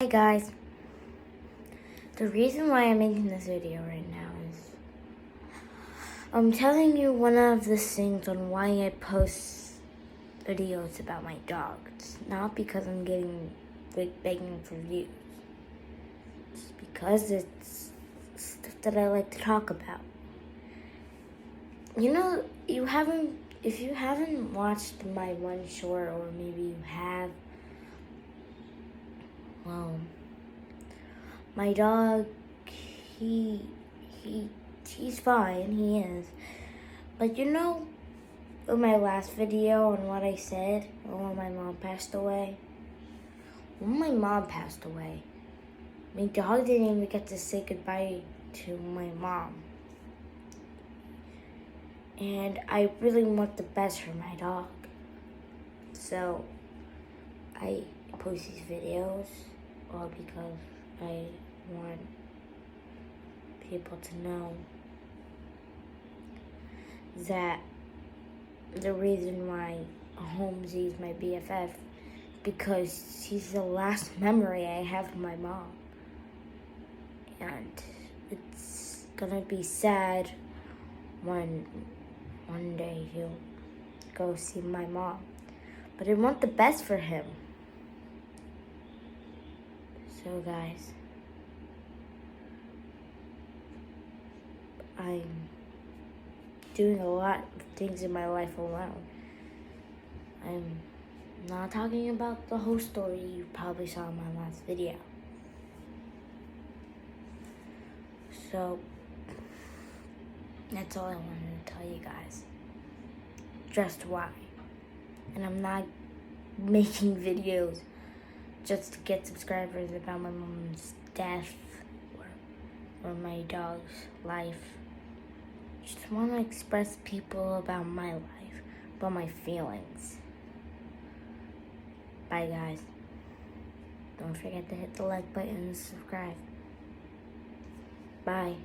Hey guys, the reason why I'm making this video right now is I'm telling you one of the things on why I post videos about my dog. It's not because I'm getting begging for views. It's because it's stuff that I like to talk about. You know, if you haven't watched my one short, or maybe you have, well, my dog, he's fine, he is. But you know, in my last video on what I said, when my mom passed away, my dog didn't even get to say goodbye to my mom. And I really want the best for my dog. So I post these videos all because I want people to know that the reason why Holmesy is my BFF, because he's the last memory I have of my mom. And it's gonna be sad when one day he'll go see my mom. But I want the best for him. So guys, I'm doing a lot of things in my life alone. I'm not talking about the whole story you probably saw in my last video. So that's all I wanted to tell you guys. Just why. And I'm not making videos just to get subscribers about my mom's death or my dog's life. Just want to express people about my life, about my feelings. Bye guys. Don't forget to hit the like button and subscribe. Bye.